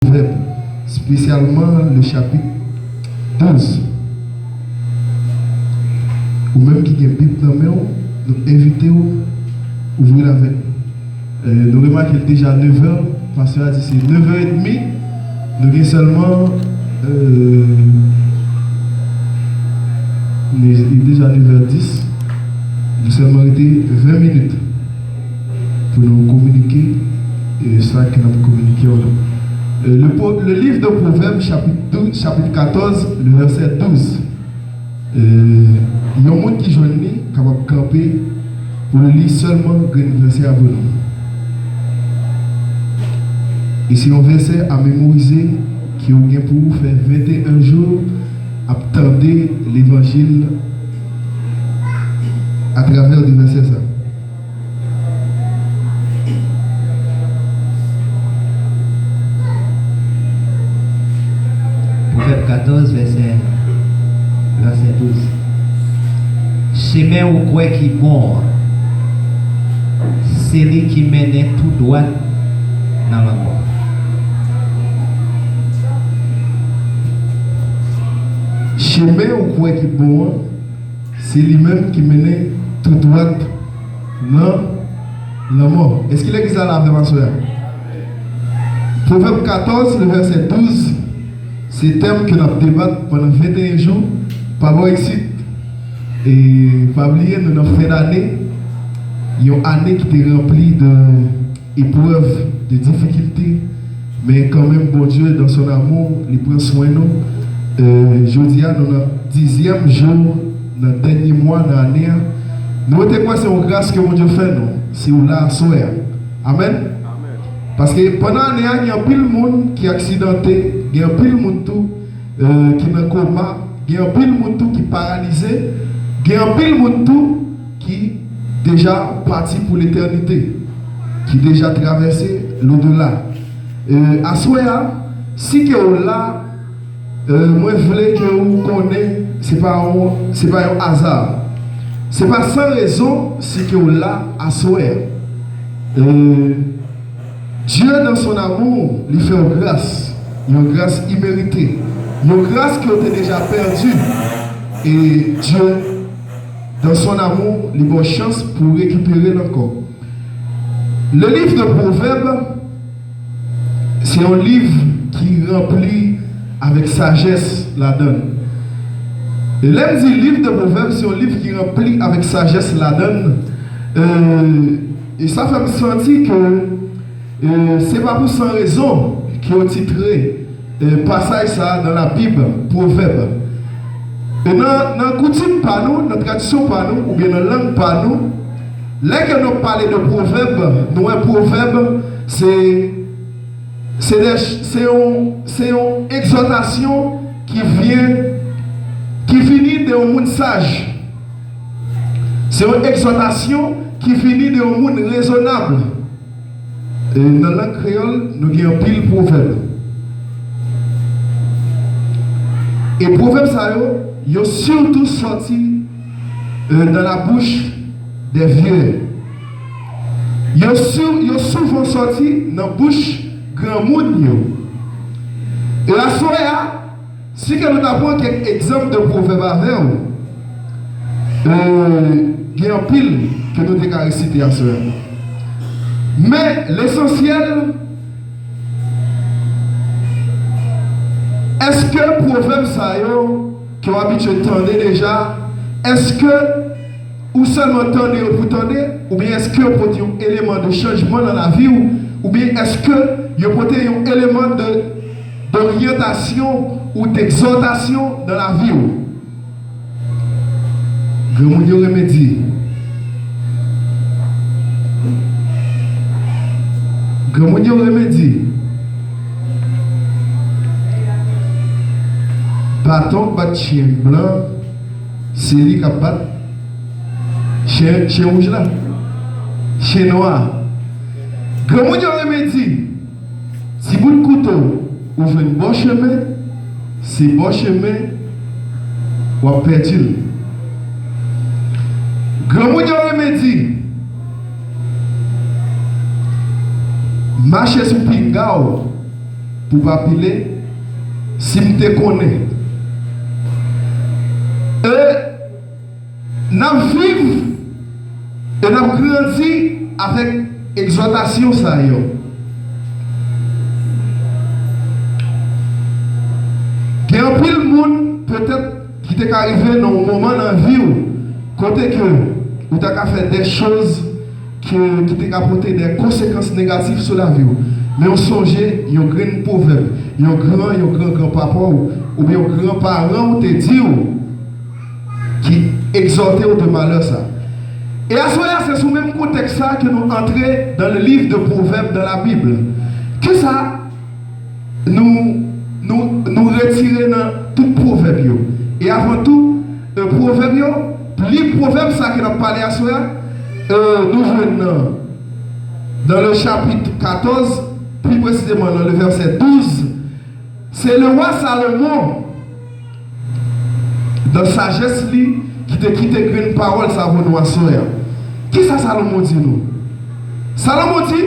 Proverbes, spécialement le chapitre 12. Ou même qui a une Bible dans la main, nous invitons à ouvrir avec. Nous remarquons qu'il est déjà 9h, le pasteur a dit c'est 9h30, nous avons seulement. Il est déjà 9h10, nous avons seulement été 20 minutes pour nous communiquer ça que nous avons communiqué. Le livre de Proverbes, chapitre 14, le verset 12. Il y a un monde qui joue capable de camper pour le lire seulement le verset à vous. Et c'est un verset à mémoriser qui est pour vous faire 21 jours à attendre l'évangile à travers le verset ça. Proverbe 14, verset 12. Chemin ou quoi qui bon, c'est lui qui mène tout droit dans la mort. Chemin ou quoi qui bon, c'est lui-même qui mène tout droit dans la mort. Est-ce qu'il est à la ma soeur? Proverbe 14, le verset 12, c'est le thème que nous avons débattu pendant 21 jours. Pas voir ici. Et pas oublier, nous avons fait l'année. Il y a une année qui était remplie d'épreuves, de difficultés. Mais quand même, bon Dieu, dans son amour, il prend soin de nous. Jeudi, nous avons le 10e jour, dans le dernier mois de l'année. Nous avons quoi, c'est une grâce que mon Dieu fait, nous. C'est là, soir. Amen. Parce que pendant l'année, il y a pile de monde qui est accidenté, il y a pile de monde qui est dans le coma, il y a pile de monde qui est paralysé, il y a pile de monde qui est déjà parti pour l'éternité, qui est déjà traversé l'au-delà. À ce moment-là, si vous êtes là, moi je voulais que vous connaissiez, ce n'est pas un hasard. Ce n'est pas sans raison si vous êtes là à ce moment-là. Dieu, dans son amour, lui fait une grâce imméritée, une grâce qui a été déjà perdue. Et Dieu, dans son amour, lui donne chance pour récupérer encore. Le livre de Proverbes, c'est un livre qui remplit avec sagesse la donne. Et là, je dis le livre de Proverbes, c'est un livre qui remplit avec sagesse la donne. Et ça fait me sentir que ce n'est pas pour sans raison qui ont titré passage ça dans la Bible, Proverbe. Et dans la coutume par nous, dans la tradition par nous, ou bien dans la langue par nous, là que nous parlons de proverbe, nous un proverbe, c'est une exhortation qui finit de un monde sage. C'est une exhortation qui finit de un monde raisonnable. Et dans la langue créole, nous avons pile proverbe. Et proverbe, ça y a surtout sorti dans la bouche des vieux. Il a souvent sorti dans la bouche grand monde. Et la soirée, si nous avons quelques exemples de proverbes avec il y a un pile que nous devons citer à soirée. Mais l'essentiel, est-ce que proverbe ça qui ont habitué de tendre déjà, est-ce que ou seulement tendre pour tendre, ou bien est-ce que vous avez un élément de changement dans la vie, ou bien est-ce que vous avez un élément d'orientation ou d'exhortation dans la vie? Je vous remédie. Gamouni remédie. Bâton bat chien blanc, c'est lui qui bat chien rouge là, chien noir. Gamouni remédie. Si vous le couteau ouvre un bon chemin, c'est bon chemin ou à perdu. Gamouni remédie. Marcher sur Pingao, pour pas piler, si je te connais. Et nous vivons et nous grandissons avec exhortation ça. Il y a un pile de monde peut-être qui t'est arrivé dans un moment dans la vie où côté que vous avez fait des choses qui t'ont apporté des conséquences négatives sur la vie. Mais on songe, il y a un grand proverbe, il y a un grand-papa ou bien un grand-parent qui te dit qui exhortait de malheur ça. Et à ce moment-là, c'est sous le même contexte ça que nous entrons dans le livre de Proverbes dans la Bible. Que ça nous retirer dans tout proverbe. Et avant tout, le proverbe, les proverbes ça que nous parlé à ce moment-là, nous venons dans le chapitre 14, plus précisément dans le verset 12. C'est le roi Salomon, dans sagesse, qui te quitte une parole, ça vaut nous à ce moment. Qui ça Salomon dit nous? Salomon dit,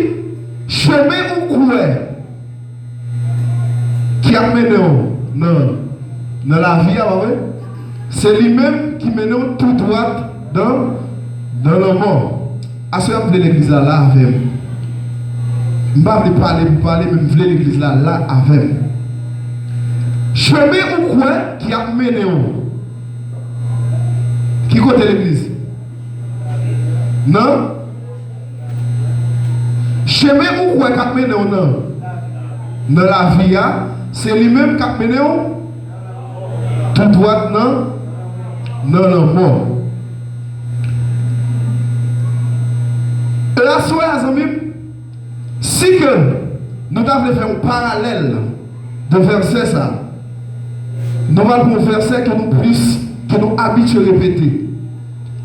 chemin ou coué qui a mené dans la vie, c'est lui-même qui mène tout droit dans le monde. À ce moment de l'église là avec. Je ne vais pas parler pour parler, mais je veux l'église là avec. Chemin ou quoi qui a mené qui côté l'église? Non? Chemin ou quoi qui a mené dans la vie, c'est lui-même qui a mené tout droit dans le monde. Et la soirée, si que nous devons faire un parallèle de verset ça, nous allons faire un verset que nous habituons à répéter,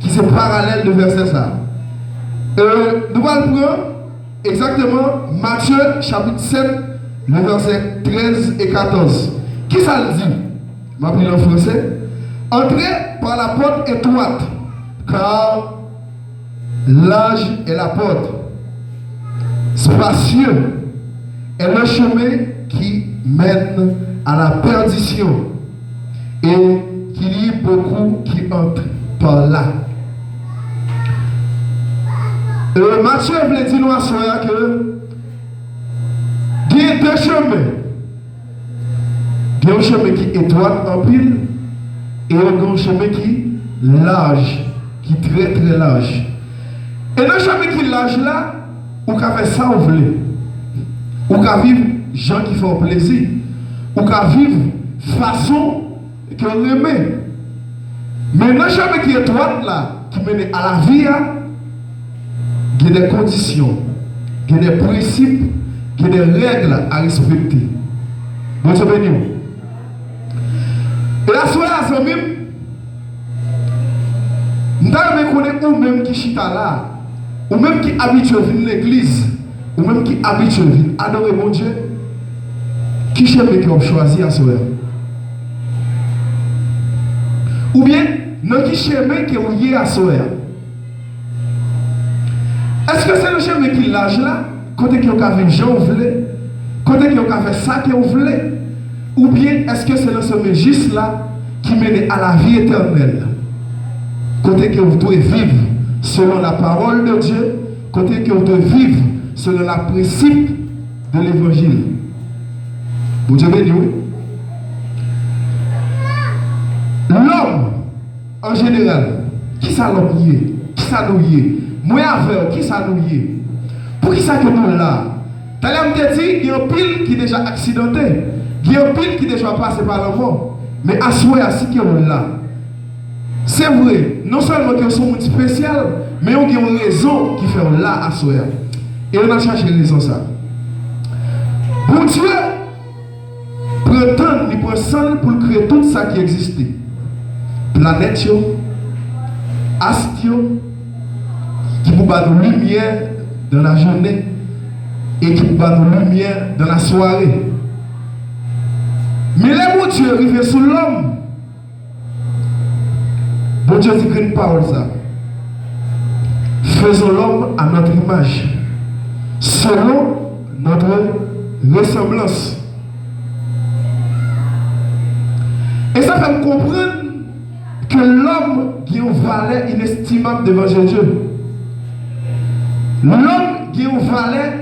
qui c'est parallèle de verset ça. Nous allons prendre exactement Matthieu chapitre 7, le verset 13 et 14. Qui ça le dit? Je vais prendre en français. Entrez par la porte étroite, car large est la porte, spacieux est le chemin qui mène à la perdition, et qu'il y ait beaucoup qui entrent par là. Matthieu voulait dire nous à ce moment que il y a deux chemins. Il y a un chemin qui est étroit en pile et un chemin qui est large, qui est très très large. Et dans le chemin qui est large là, ou qu'à faire ça vous voulez, ou qu'à vivre gens qui font plaisir, ou qu'à vivre façon que vous aimez. Mais dans le chemin qui est étroit là, qui mène à la vie, il y a des conditions, il y a des principes, il y a des règles à respecter. Bon Dieu béni. Et la soirée à ce même, nous devons connaître ou même qui chita là, ou même qui habite à venir l'église, ou même qui habite à venir adorer mon Dieu, qui chemin qui ont choisi à soirée. Ou bien, non qui chemin qui ont lié à soirée. Est-ce que c'est le chemin qui lâche là, côté qui ont fait Jean voulait, côté qui ont fait ça qui ont voulait, ou bien est-ce que c'est le chemin juste là qui mène à la vie éternelle, côté que vous devez vivre selon la parole de Dieu, côté que vous devez vivre selon le principe de l'évangile. Vous devez dire oui. L'homme en général, qui ça l'homme y est, qui ça nous y est. Moi avec qui ça nous y est? Pour qui ça que nous là? T'as l'air de dire, il y a un pile qui est déjà accidenté. Il y a un pile qui est déjà passé par la mort. Mais à soi, à ce qui est là. C'est vrai, non seulement qu'ils sont un spécial, mais on a une raison qui fait là à soi. Et on a cherché raison ça. Pour Dieu, prend temps, il prend sang pour créer tout ça qui existait. Planète, astre, qui vous bat de lumière dans la journée et qui vous bat de lumière dans la soirée. Mais les mots Dieu arrivent sur l'homme. Bon Dieu dit une parole ça. Faisons l'homme à notre image, selon notre ressemblance. fait comprendre que l'homme qui a une valeur inestimable devant Dieu. L'homme qui a une valeur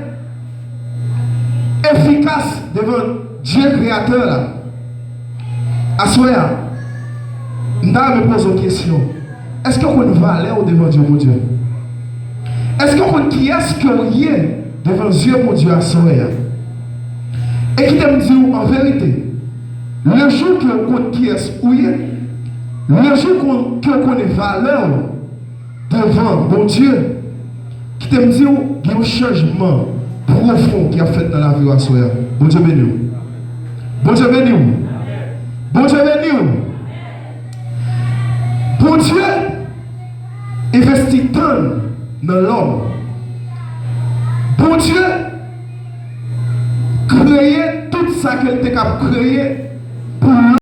efficace devant Dieu créateur. Là. À ce moment-là, je me pose une question. Est-ce qu'on a une valeur devant Dieu, mon Dieu? Est-ce qu'on a qui est-ce qu'on y est devant Dieu, mon Dieu, à ce moment-là? Et qui te dit en vérité, le jour que on compte qui est-ce qu'on y est, le jour qu'on connaît valeur devant mon Dieu, qui te dit qu'il y a un changement profond qui a fait dans la vie à ce moment-là. Bon Dieu béni. Bon Dieu béni. Bon Dieu béni. Bon Dieu investit tant dans l'homme. Bon Dieu créer tout ça qu'il était capable de créer